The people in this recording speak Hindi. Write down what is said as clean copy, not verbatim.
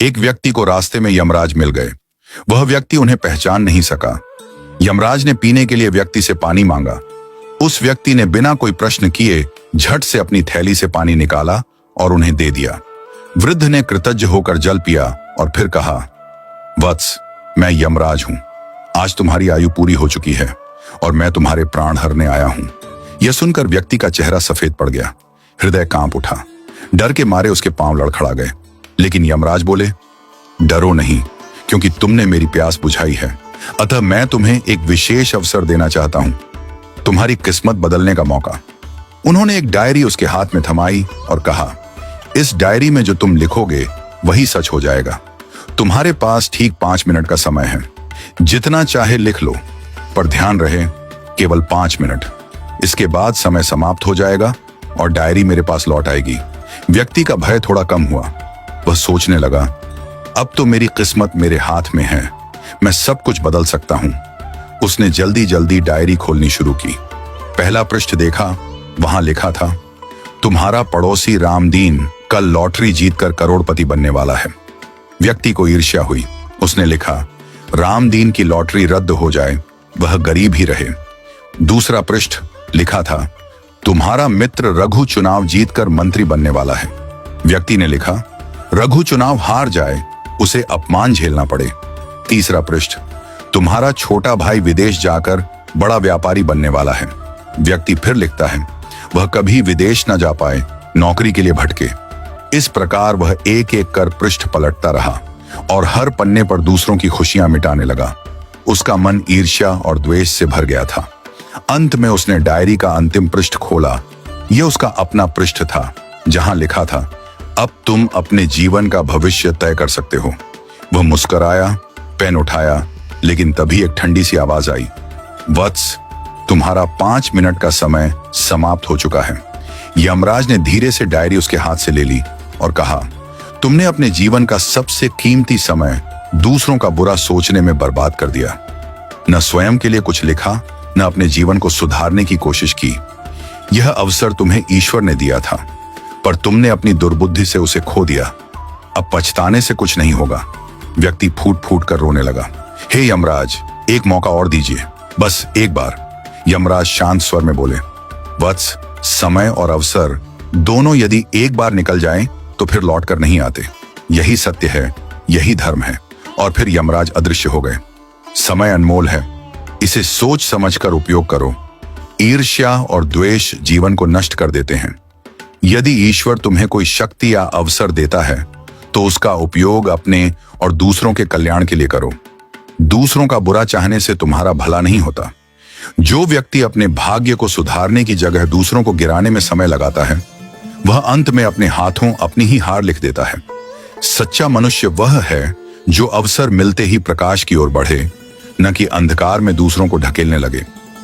एक व्यक्ति को रास्ते में यमराज मिल गए। वह व्यक्ति उन्हें पहचान नहीं सका। यमराज ने पीने के लिए व्यक्ति से पानी मांगा। उस व्यक्ति ने बिना कोई प्रश्न किए झट से अपनी थैली से पानी निकाला और उन्हें दे दिया। वृद्ध ने कृतज्ञ होकर जल पिया और फिर कहा, वत्स, मैं यमराज हूं। आज तुम्हारी आयु पूरी हो चुकी है और मैं तुम्हारे प्राण हरने आया हूं। यह सुनकर व्यक्ति का चेहरा सफेद पड़ गया। हृदय कांप उठा। डर के मारे उसके पांव लड़खड़ा गए। लेकिन यमराज बोले, डरो नहीं, क्योंकि तुमने मेरी प्यास बुझाई है। अतः मैं तुम्हें एक विशेष अवसर देना चाहता हूं, तुम्हारी किस्मत बदलने का मौका। उन्होंने एक डायरी उसके हाथ में थमाई और कहा, इस डायरी में जो तुम लिखोगे वही सच हो जाएगा। तुम्हारे पास ठीक 5 मिनट का समय है। जितना चाहे लिख लो, पर ध्यान रहे केवल 5 मिनट। इसके बाद समय समाप्त हो जाएगा और डायरी मेरे पास लौट आएगी। व्यक्ति का भय थोड़ा कम हुआ। वह सोचने लगा, अब तो मेरी किस्मत मेरे हाथ में है, मैं सब कुछ बदल सकता हूं। उसने जल्दी जल्दी डायरी खोलनी शुरू की। पहला पृष्ठ देखा। वहां लिखा था, तुम्हारा पड़ोसी रामदीन कल लॉटरी जीतकर करोड़पति बनने वाला है। व्यक्ति को ईर्ष्या हुई। उसने लिखा, रामदीन की लॉटरी रद्द हो जाए, वह गरीब ही रहे। दूसरा पृष्ठ लिखा था, तुम्हारा मित्र रघु चुनाव जीतकर मंत्री बनने वाला है। व्यक्ति ने लिखा, रघु चुनाव हार जाए, उसे अपमान झेलना पड़े। तीसरा पृष्ठ, तुम्हारा छोटा भाई विदेश जाकर बड़ा व्यापारी बनने वाला है। व्यक्ति फिर लिखता है, वह कभी विदेश न जा पाए, नौकरी के लिए भटके। इस प्रकार वह एक एक कर पृष्ठ पलटता रहा और हर पन्ने पर दूसरों की खुशियां मिटाने लगा। उसका मन ईर्ष्या और द्वेष से भर गया था। अंत में उसने डायरी का अंतिम पृष्ठ खोला। यह उसका अपना पृष्ठ था, जहां लिखा था, अब तुम अपने जीवन का भविष्य तय कर सकते हो। वह मुस्कुराया, पेन उठाया, लेकिन तभी एक ठंडी सी आवाज आई, वत्स, तुम्हारा 5 मिनट का समय समाप्त हो चुका है। यमराज ने धीरे से डायरी उसके हाथ से ले ली और कहा, तुमने अपने जीवन का सबसे कीमती समय दूसरों का बुरा सोचने में बर्बाद कर दिया। न स्वयं के लिए कुछ लिखा, न अपने जीवन को सुधारने की कोशिश की। यह अवसर तुम्हें ईश्वर ने दिया था, पर तुमने अपनी दुर्बुद्धि से उसे खो दिया। अब पछताने से कुछ नहीं होगा। व्यक्ति फूट फूट कर रोने लगा। हे यमराज, एक मौका और दीजिए, बस एक बार। यमराज शांत स्वर में बोले, वत्स, समय और अवसर दोनों यदि एक बार निकल जाएं, तो फिर लौट कर नहीं आते। यही सत्य है, यही धर्म है। और फिर यमराज अदृश्य हो गए। समय अनमोल है, इसे सोच समझकर उपयोग करो। ईर्ष्या और द्वेष जीवन को नष्ट कर देते हैं। यदि ईश्वर तुम्हें कोई शक्ति या अवसर देता है, तो उसका उपयोग अपने और दूसरों के कल्याण के लिए करो। दूसरों का बुरा चाहने से तुम्हारा भला नहीं होता। जो व्यक्ति अपने भाग्य को सुधारने की जगह दूसरों को गिराने में समय लगाता है, वह अंत में अपने हाथों अपनी ही हार लिख देता है। सच्चा मनुष्य वह है जो अवसर मिलते ही प्रकाश की ओर बढ़े, न कि अंधकार में दूसरों को ढकेलने लगे।